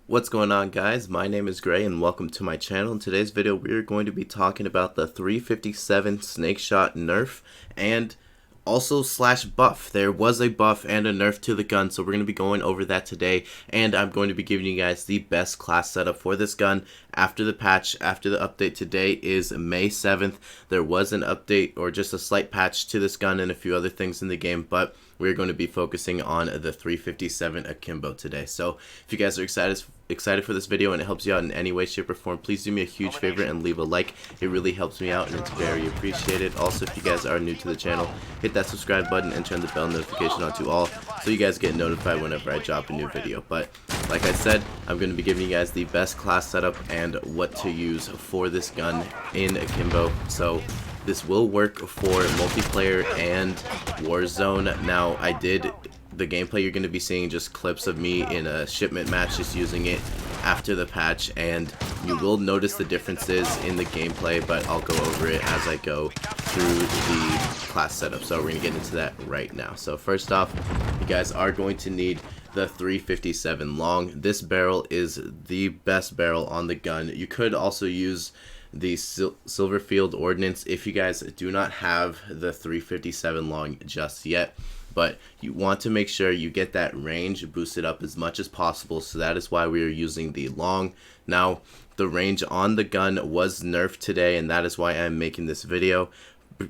What's going on, guys? My name is Gray and welcome to my channel. In today's video we are going to be talking about the 357 snake shot nerf and also slash buff. There was a buff and a nerf to the gun, so we're going to be going over that today, and I'm going to be giving you guys the best class setup for this gun after the patch, after the update. Today is May 7th. There was an update or just a slight patch to this gun and a few other things in the game, but we're going to be focusing on the 357 Akimbo today. So if you guys are excited for this video and it helps you out in any way, shape, or form, please do me a huge favor and leave a like. It really helps me out and it's very appreciated. Also, if you guys are new to the channel, hit that subscribe button and turn the bell notification on to all so you guys get notified whenever I drop a new video. But like I said, I'm going to be giving you guys the best class setup and what to use for this gun in Akimbo. So this will work for multiplayer and Warzone. Now, the gameplay you're going to be seeing just clips of me in a shipment match just using it after the patch, and you will notice the differences in the gameplay, but I'll go over it as I go through the class setup. So we're going to get into that right now. So first off, you guys are going to need the 357 long. This barrel is the best barrel on the gun. You could also use the Silverfield Ordnance if you guys do not have the 357 long just yet, but you want to make sure you get that range boosted up as much as possible, so that is why we are using the long. Now, the range on the gun was nerfed today, and that is why I'm making this video.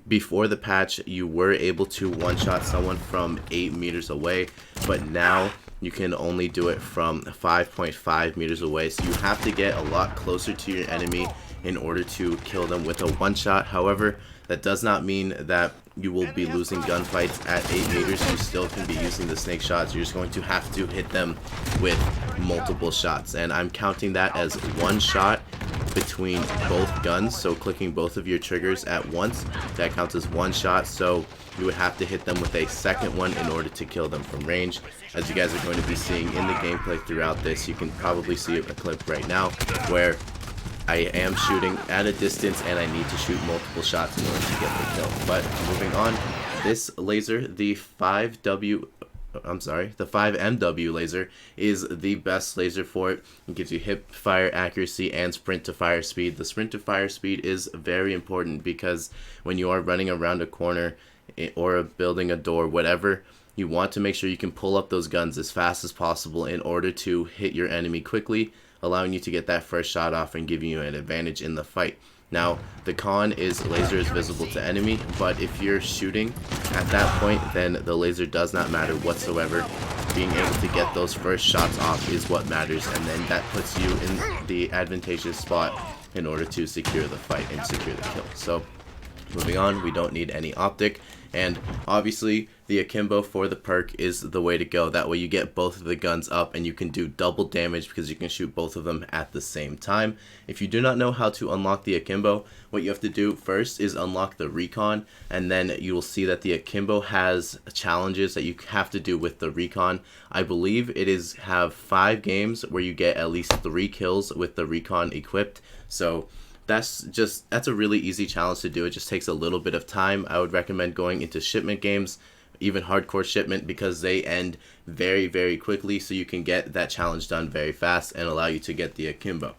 Before the patch, you were able to one-shot someone from 8 meters away, but now you can only do it from 5.5 meters away, so you have to get a lot closer to your enemy in order to kill them with a one-shot. However, that does not mean that you will be losing gunfights at 8 meters. You still can be using the snake shots. You're just going to have to hit them with multiple shots, and I'm counting that as one shot between both guns. So clicking both of your triggers at once, that counts as one shot. So you would have to hit them with a second one in order to kill them from range. As you guys are going to be seeing in the gameplay throughout this, you can probably see a clip right now where I am shooting at a distance and I need to shoot multiple shots in order to get the kill. But moving on, this laser, the 5MW laser, is the best laser for it. It gives you hip fire accuracy and sprint to fire speed. The sprint to fire speed is very important because when you are running around a corner or building a door, whatever, you want to make sure you can pull up those guns as fast as possible in order to hit your enemy quickly, allowing you to get that first shot off and giving you an advantage in the fight. Now, the con is laser is visible to enemy, but if you're shooting at that point, then the laser does not matter whatsoever. Being able to get those first shots off is what matters, and then that puts you in the advantageous spot in order to secure the fight and secure the kill. So moving on, we don't need any optic, and obviously the Akimbo for the perk is the way to go. That way you get both of the guns up and you can do double damage because you can shoot both of them at the same time. If you do not know how to unlock the Akimbo, what you have to do first is unlock the recon, and then you will see that the Akimbo has challenges that you have to do with the recon. I believe it is have 5 games where you get at least 3 kills with the recon equipped. So that's a really easy challenge to do. It just takes a little bit of time. I would recommend going into shipment games, even hardcore shipment, because they end very, very quickly, so you can get that challenge done very fast and allow you to get the Akimbo.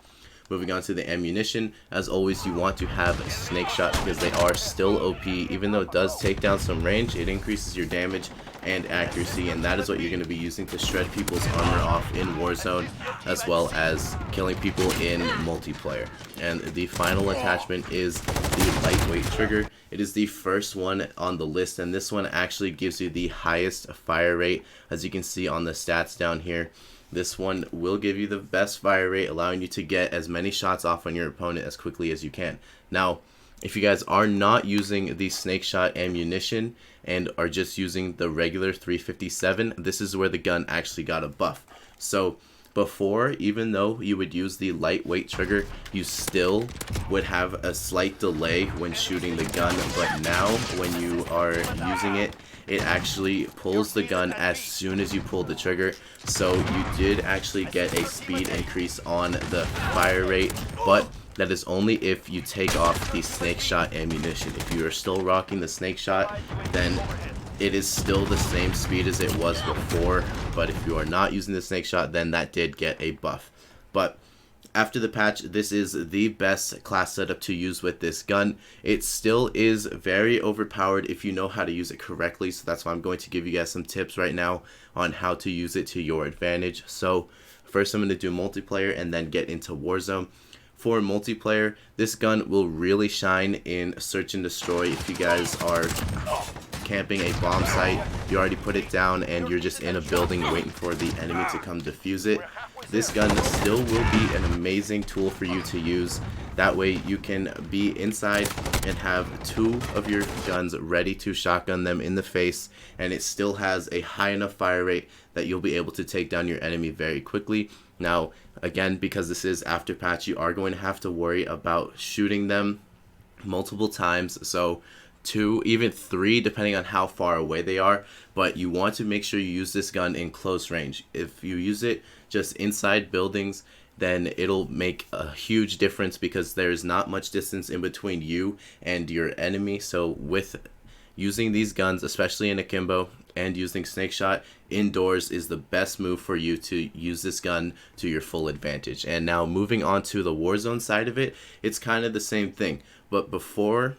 Moving on to the ammunition, as always, you want to have snake shots because they are still OP. Even though it does take down some range, it increases your damage and accuracy, and that is what you're going to be using to shred people's armor off in Warzone, as well as killing people in multiplayer. And the final attachment is the lightweight trigger. It is the first one on the list, and this one actually gives you the highest fire rate. As you can see on the stats down here, this one will give you the best fire rate, allowing you to get as many shots off on your opponent as quickly as you can. Now, if you guys are not using the snake shot ammunition and are just using the regular 357, this is where the gun actually got a buff. So before, even though you would use the lightweight trigger, you still would have a slight delay when shooting the gun, but now when you are using it, it actually pulls the gun as soon as you pull the trigger. So you did actually get a speed increase on the fire rate, but that is only if you take off the snake shot ammunition. If you are still rocking the snake shot, then it is still the same speed as it was before, but if you are not using the snake shot, then that did get a buff. But after the patch, this is the best class setup to use with this gun. It still is very overpowered if you know how to use it correctly, so that's why I'm going to give you guys some tips right now on how to use it to your advantage. So first I'm going to do multiplayer and then get into Warzone. For multiplayer, this gun will really shine in search and destroy. If you guys are camping a bomb site, you already put it down and you're just in a building waiting for the enemy to come defuse it, this gun still will be an amazing tool for you to use. That way you can be inside and have two of your guns ready to shotgun them in the face, and it still has a high enough fire rate that you'll be able to take down your enemy very quickly. Now again, because this is after patch, you are going to have to worry about shooting them multiple times, so 2, even 3, depending on how far away they are, but you want to make sure you use this gun in close range. If you use it just inside buildings, then it'll make a huge difference because there's not much distance in between you and your enemy. So with using these guns, especially in Akimbo, and using snake shot indoors is the best move for you to use this gun to your full advantage. And now moving on to the Warzone side of it, it's kind of the same thing, but before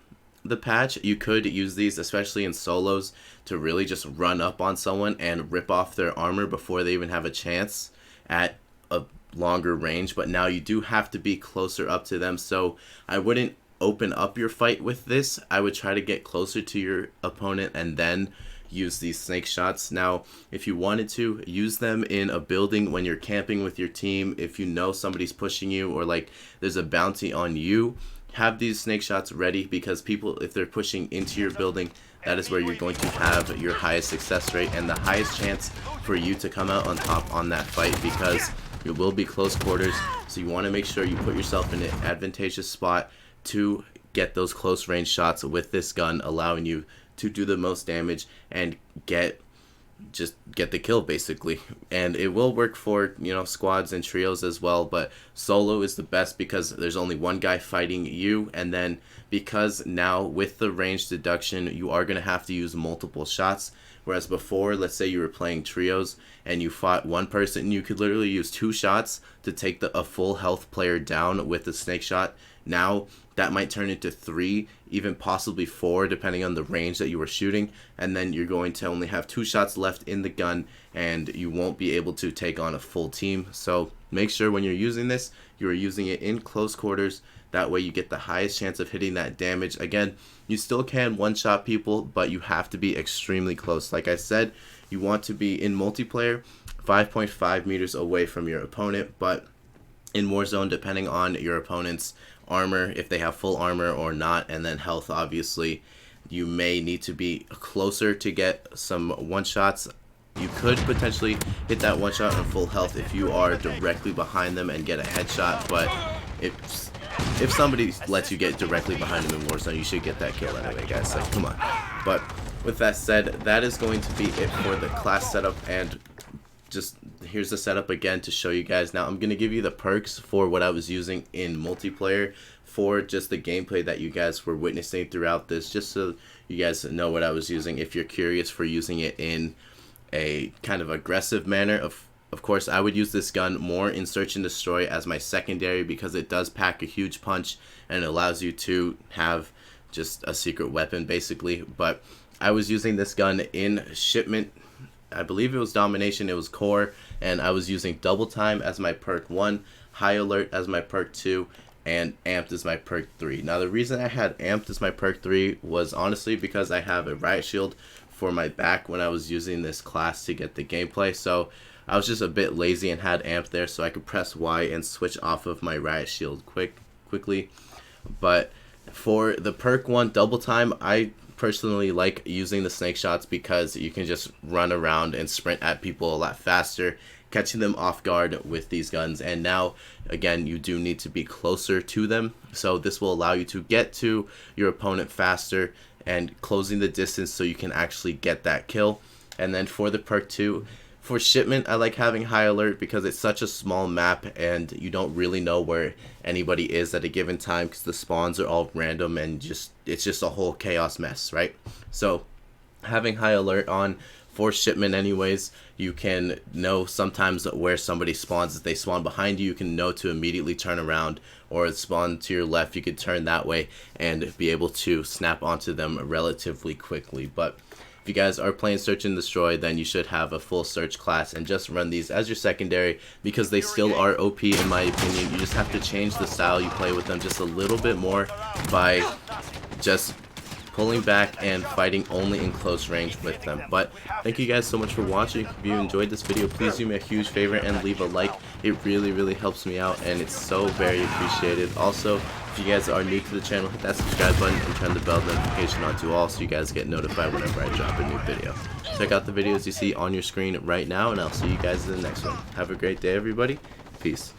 the patch, you could use these, especially in solos, to really just run up on someone and rip off their armor before they even have a chance at a longer range. But now you do have to be closer up to them, so I wouldn't open up your fight with this. I would try to get closer to your opponent and then use these snake shots. Now if you wanted to use them in a building when you're camping with your team, if you know somebody's pushing you or like there's a bounty on you, have these snake shots ready, because people, if they're pushing into your building, that is where you're going to have your highest success rate and the highest chance for you to come out on top on that fight, because it will be close quarters. So you want to make sure you put yourself in an advantageous spot to get those close range shots with this gun, allowing you to do the most damage and get the kill basically. And it will work for, you know, squads and trios as well, but solo is the best because there's only one guy fighting you, and then because now with the range deduction you are going to have to use multiple shots, whereas before, let's say you were playing trios and you fought one person, you could literally use 2 shots to take a full health player down with the snake shot. Now that might turn into 3, even possibly 4, depending on the range that you were shooting, and then you're going to only have 2 shots left in the gun and you won't be able to take on a full team. So make sure when you're using this, you're using it in close quarters. That way you get the highest chance of hitting that damage. Again, you still can one-shot people, but you have to be extremely close. Like I said, you want to be in multiplayer 5.5 meters away from your opponent, but in Warzone, depending on your opponent's armor, if they have full armor or not, and then health, obviously, you may need to be closer to get some one-shots. You could potentially hit that one-shot on full health if you are directly behind them and get a headshot, but if somebody lets you get directly behind them in Warzone, you should get that kill anyway, guys. So come on. But with that said, that is going to be it for the class setup, and just here's the setup again to show you guys. Now I'm going to give you the perks for what I was using in multiplayer for just the gameplay that you guys were witnessing throughout this, just so you guys know what I was using if you're curious for using it in a kind of aggressive manner. Of course, I would use this gun more in search and destroy as my secondary, because it does pack a huge punch and it allows you to have just a secret weapon basically. But I was using this gun in shipment. I believe it was domination, it was core, and I was using double time as my perk 1, high alert as my perk 2, and amped as my perk 3. Now the reason I had amped as my perk 3 was honestly because I have a riot shield for my back when I was using this class to get the gameplay. So I was just a bit lazy and had amped there so I could press Y and switch off of my riot shield quickly. But for the perk 1 double time, I personally like using the snake shots because you can just run around and sprint at people a lot faster, catching them off guard with these guns. And now again, you do need to be closer to them, so this will allow you to get to your opponent faster and closing the distance so you can actually get that kill. And then for the perk 2, for shipment, I like having high alert because it's such a small map and you don't really know where anybody is at a given time because the spawns are all random and it's just a whole chaos mess, right? So having high alert on for shipment anyways, you can know sometimes where somebody spawns. If they spawn behind you, you can know to immediately turn around, or spawn to your left, you could turn that way and be able to snap onto them relatively quickly. But if you guys are playing Search and Destroy, then you should have a full search class and just run these as your secondary, because they still are OP in my opinion. You just have to change the style you play with them just a little bit more by just pulling back and fighting only in close range with them. But thank you guys so much for watching. If you enjoyed this video, please do me a huge favor and leave a like. It really helps me out, and it's so very appreciated. Also, if you guys are new to the channel, hit that subscribe button and turn the bell notification on to all so you guys get notified whenever I drop a new video. Check out the videos you see on your screen right now, and I'll see you guys in the next one. Have a great day, everybody. Peace.